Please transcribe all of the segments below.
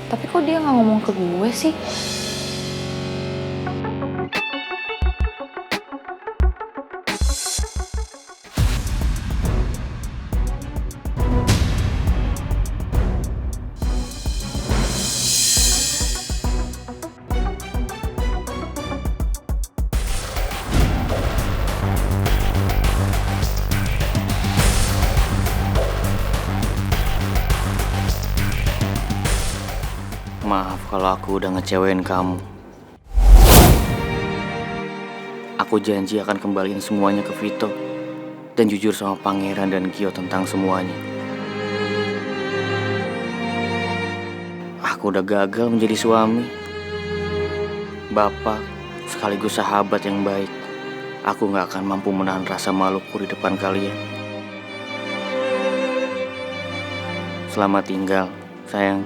Tapi kok dia nggak ngomong ke gue sih? Maaf kalau aku udah ngecewain kamu. Aku janji akan kembaliin semuanya ke Vito dan jujur sama Pangeran dan Gio tentang semuanya. Aku udah gagal menjadi suami, bapak, sekaligus sahabat yang baik. Aku gak akan mampu menahan rasa maluku di depan kalian. Selamat tinggal, sayang.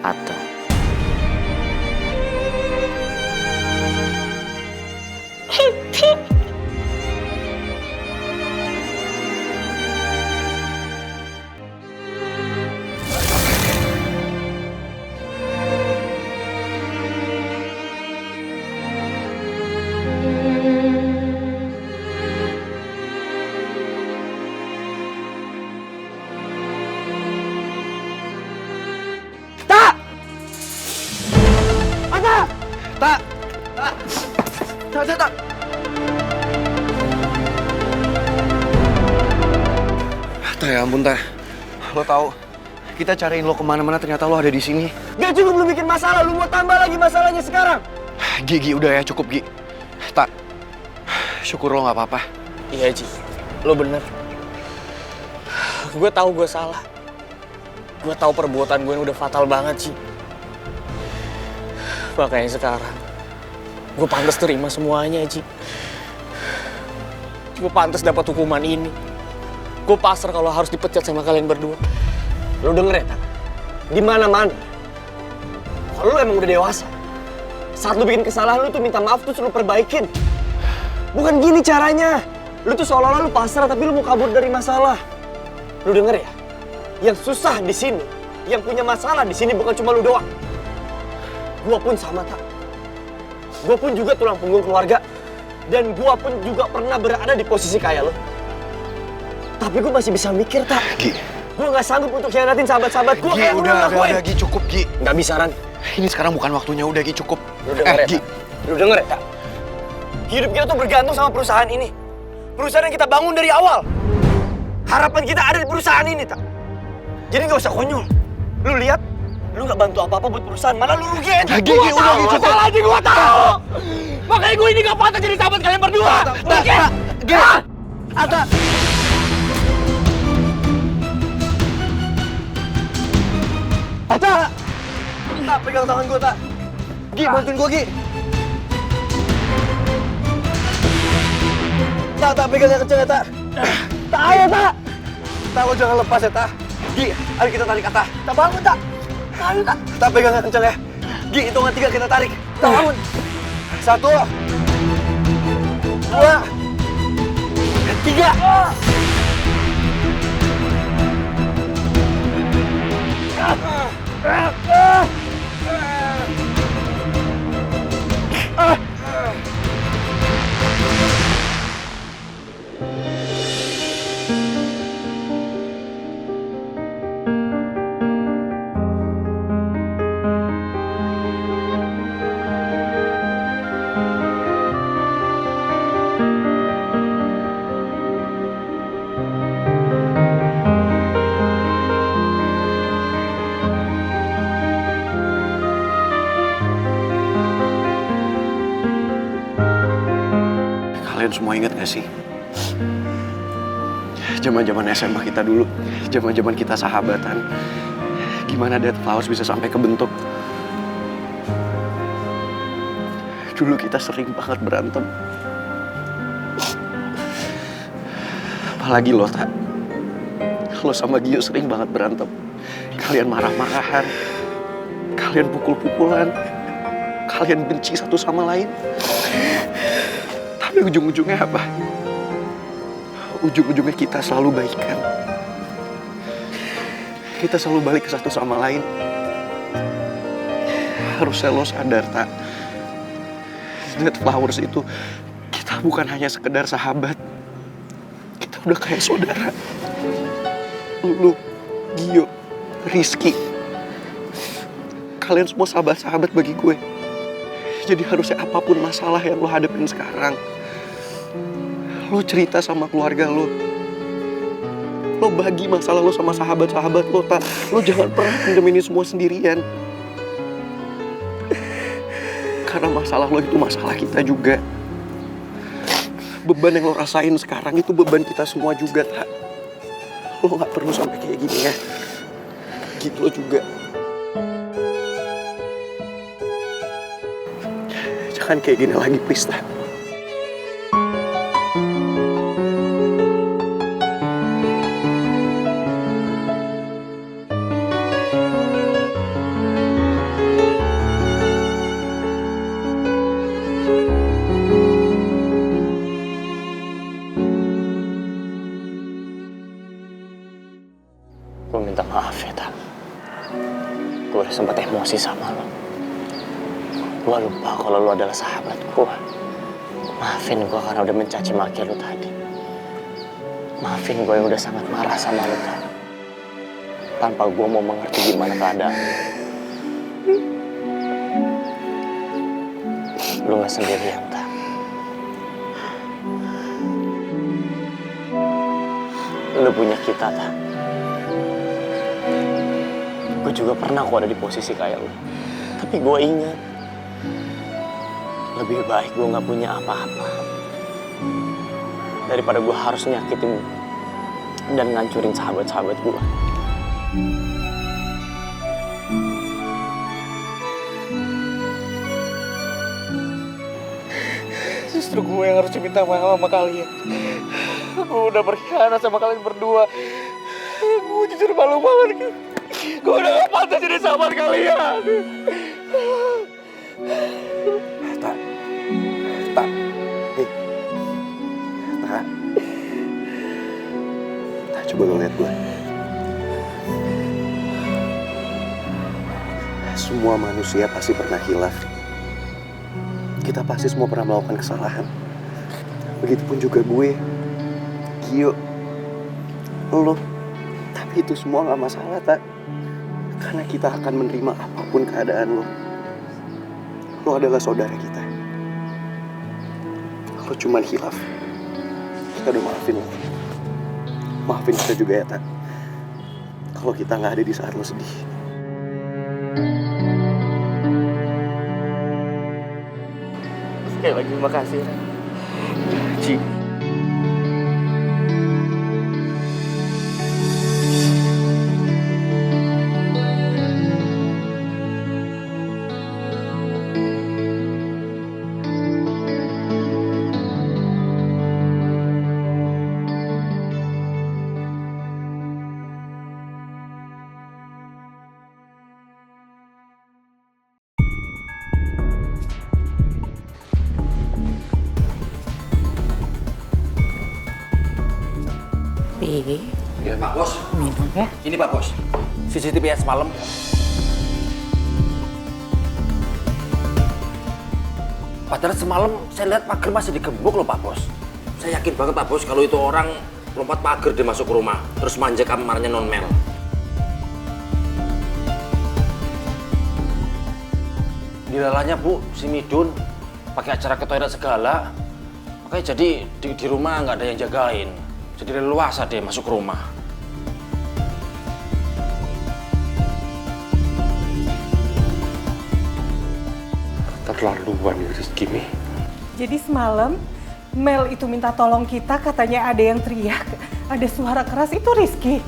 Atta. Tak. Tak, ya ampun, Tak. Lo tahu, kita cariin lo kemana-mana, ternyata lo ada di sini. Gak cukup lu bikin masalah, lu mau tambah lagi masalahnya sekarang. Gi, udah ya, cukup, Gi. Tak, syukur lo gak apa-apa. Iya, Ci. Lo bener. Gue tahu gue salah. Gue tahu perbuatan gue ini udah fatal banget, Ci. Makanya sekarang gue pantas terima semuanya, Ci. Gue pantas dapat hukuman ini. Gue pasrah kalau harus dipecat sama kalian berdua. Lo denger ya, Tak? Di mana-mana. Kalau lo emang udah dewasa, saat lo bikin kesalahan lo tuh minta maaf terus lo perbaikin. Bukan gini caranya. Lo tuh seolah-olah lo pasrah tapi lo mau kabur dari masalah. Lo denger ya? Yang susah di sini, yang punya masalah di sini bukan cuma lo doang. Gue pun sama, Tak. Gue pun juga tulang punggung keluarga. Dan gue pun juga pernah berada di posisi kayak lo. Tapi gue masih bisa mikir, Tak. Gi. Gue gak sanggup untuk khianatin sahabat-sahabat gue kayak Udah, Gi, cukup, Gi. Gak bisa, Ran. Ini sekarang bukan waktunya, udah, Gi, cukup. Lu denger ya, Gi. Tak? Lu denger ya, Tak? Hidup kita tuh bergantung sama perusahaan ini. Perusahaan yang kita bangun dari awal. Harapan kita ada di perusahaan ini, Tak. Jadi gak usah konyol. Lu lihat, lu gak bantu apa-apa buat perusahaan, malah lu rugi aja. Gi, udah, Gi, cukup. Masalah aja gua tahu. Makanya gue ini gak pantas jadi sahabat kalian berdua. Rugi. Gi. Ata. Ata. Tak, pegang tangan gua, Tak. Gi, bantuin gua, Gi. Tak, pegang yang kenceng ya, Tak. Tak, ayo, Tak. Tak, lo jangan lepas ya, Tak. Gi, ayo kita tarik, Tak. Tak, bangun, Tak. Ayo, Tak. Tak, pegang yang kenceng ya. Gi, hitungan 3 kita tarik. Tak, bangun. 1, 2, 3. Kalian semua ingat gak sih? Zaman-zaman SMA kita dulu, zaman-zaman kita sahabatan. Gimana Dead Flowers bisa sampai kebentuk? Dulu kita sering banget berantem. Apalagi lo, Tak. Lo sama Gio sering banget berantem. Kalian marah-marahan. Kalian pukul-pukulan. Kalian benci satu sama lain. Tapi ujung-ujungnya apa? Ujung-ujungnya kita selalu baikan. Kita selalu balik ke satu sama lain. Harusnya lo sadar, Tak. Dead Flowers itu kita bukan hanya sekedar sahabat. Kita udah kayak saudara. Lu, Gio, Rizky. Kalian semua sahabat-sahabat bagi gue. Jadi harusnya apapun masalah yang lo hadapin sekarang, lo cerita sama keluarga lo. Lo bagi masalah lo sama sahabat-sahabat lo, Tak. Lo jangan pernah pendem ini semua sendirian. Karena masalah lo itu masalah kita juga. Beban yang lo rasain sekarang itu beban kita semua juga, Tak. Lo gak perlu sampai kayak gini ya. Gitu lo juga. Jangan kayak gini lagi, please, Tak. Gue minta maaf ya, Tak. Gue udah sempat emosi sama lo. Gue lupa kalau lo adalah sahabat gue. Maafin gue karena udah mencaci maki lo tadi. Maafin gue yang udah sangat marah sama lo, Tak. Tanpa gue mau mengerti gimana keadaan lo. Lo gak sendirian, Tak. Lo punya kita, Tak. Gue juga pernah kok ada di posisi kayak lo. Tapi gue ingat, lebih baik gue gak punya apa-apa daripada gue harus nyakitin dan ngancurin sahabat-sahabat gue. Justru gue yang harus minta maaf sama kalian. Gue udah berkhianat sama kalian berdua. Gue jujur malu banget. Gue udah gak pantas jadi sahabat kalian. Tak. Tak. Hei. Tak. Tak, coba lo lihat gue. Semua manusia pasti pernah hilaf. Kita pasti semua pernah melakukan kesalahan. Begitupun juga gue, Gio, lo. Tapi itu semua gak masalah, Tak. Karena kita akan menerima apapun keadaan lo. Lo adalah saudara kita. Lo cuman hilaf. Kita udah maafin lo. Maafin kita juga ya, Tak. Kalau kita gak ada di saat lo sedih. Sekali lagi makasih. Ci. Ya, Pak Bos. Minum ya? Ini Pak Bos, CCTV semalam. Padahal semalam saya lihat pagar masih digembok loh Pak Bos. Saya yakin banget Pak Bos kalau itu orang lompat pagar dia masuk ke rumah, terus manja kamarnya Non Mel. Dilalanya Bu, si Midun pakai acara ke toilet segala. Makanya jadi di rumah nggak ada yang jagain. Jadi leluasa dia masuk ke rumah. Keterlaluan Rizky nih. Jadi semalam Mel itu minta tolong kita, katanya ada yang teriak, ada suara keras, itu Rizky.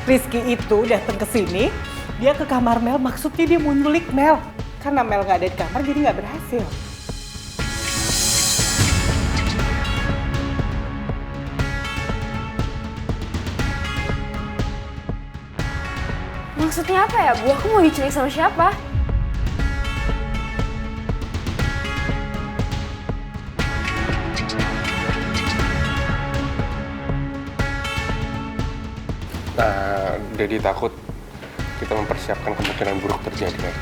Rizky itu datang ke sini, dia ke kamar Mel, maksudnya dia mau nyulik Mel. Karena Mel nggak ada di kamar, jadi nggak berhasil. Maksudnya apa ya, Bu? Aku mau diculik sama siapa? Daddy takut kita mempersiapkan kemungkinan buruk terjadi aja.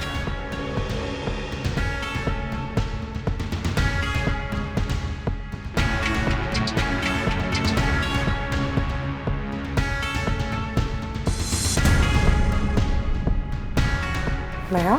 Mel?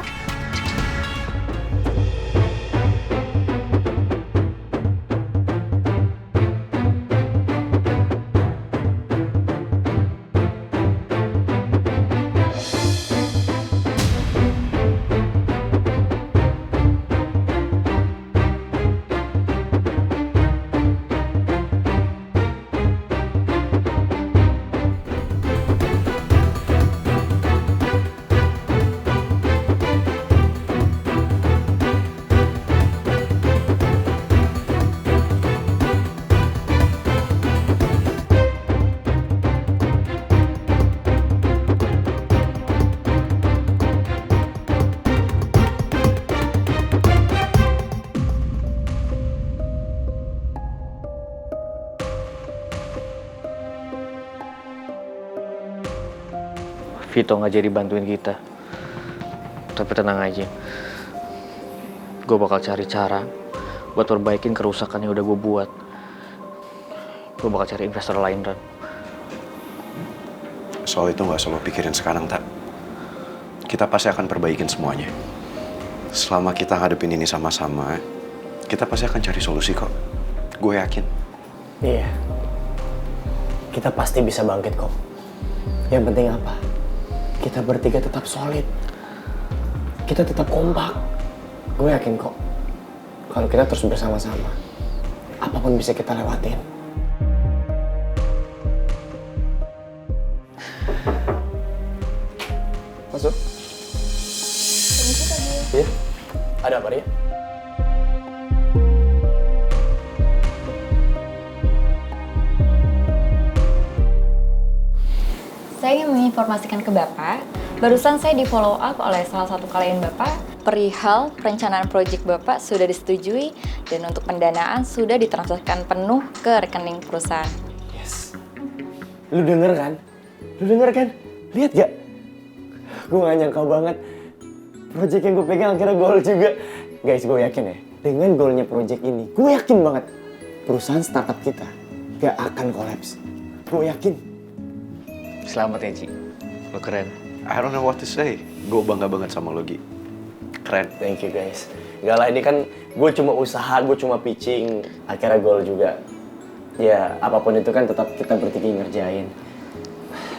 Vito nggak jadi bantuin kita. Tapi tenang aja. Gue bakal cari cara buat perbaikin kerusakan yang udah gue buat. Gue bakal cari investor lain, Ran. Soal itu nggak usah lo pikirin sekarang, tak. Kita pasti akan perbaikin semuanya. Selama kita ngadepin ini sama-sama, kita pasti akan cari solusi kok. Gue yakin. Iya. Kita pasti bisa bangkit kok. Yang penting apa? Kita bertiga tetap solid. Kita tetap kompak. Gue yakin kok. Kalau kita terus bersama-sama, apapun bisa kita lewatin. Masuk. Iya. Ada apa, Ria? Saya ingin menginformasikan ke Bapak, barusan saya di follow up oleh salah satu klien Bapak, perihal perencanaan proyek Bapak sudah disetujui dan untuk pendanaan sudah ditransferkan penuh ke rekening perusahaan. Yes. Lu denger kan? Lu denger kan? Lihat gak? Gue gak nyangka banget. Proyek yang gue pegang akhirnya gol juga. Guys, gue yakin ya, dengan golnya proyek ini, gue yakin banget perusahaan startup kita gak akan kolaps. Gue yakin. Selamat ya, Ci. Lo keren. I don't know what to say. Gue bangga banget sama lo, Gi. Keren. Thank you guys. Gak lah, ini kan gue cuma usaha, gue cuma pitching, akhirnya gol juga. Ya, apapun itu kan tetap kita bertiga ngerjain.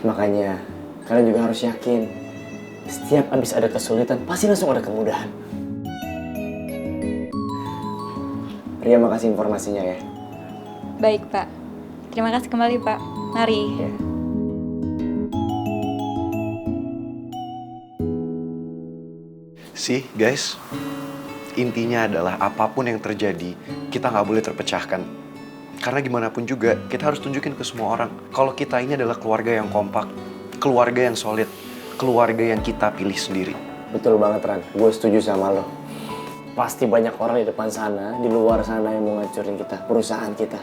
Makanya, kalian juga harus yakin, setiap abis ada kesulitan, pasti langsung ada kemudahan. Ria, makasih informasinya ya. Baik, Pak. Terima kasih kembali, Pak. Mari. Ya. See, guys, intinya adalah apapun yang terjadi, kita nggak boleh terpecahkan. Karena gimana pun juga, kita harus tunjukin ke semua orang kalau kita ini adalah keluarga yang kompak, keluarga yang solid, keluarga yang kita pilih sendiri. Betul banget, Ran. Gue setuju sama lo. Pasti banyak orang di depan sana, di luar sana yang mau ngancurin kita, perusahaan kita.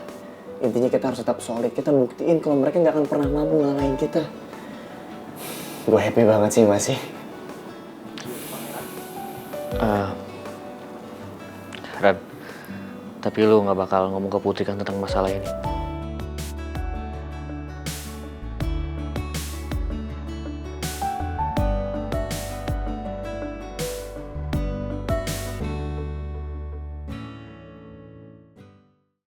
Intinya kita harus tetap solid. Kita buktiin kalau mereka nggak akan pernah mampu ngalahin kita. Gue happy banget sih, masih. Ran, tapi lu nggak bakal ngomong ke Putri kan tentang masalah ini?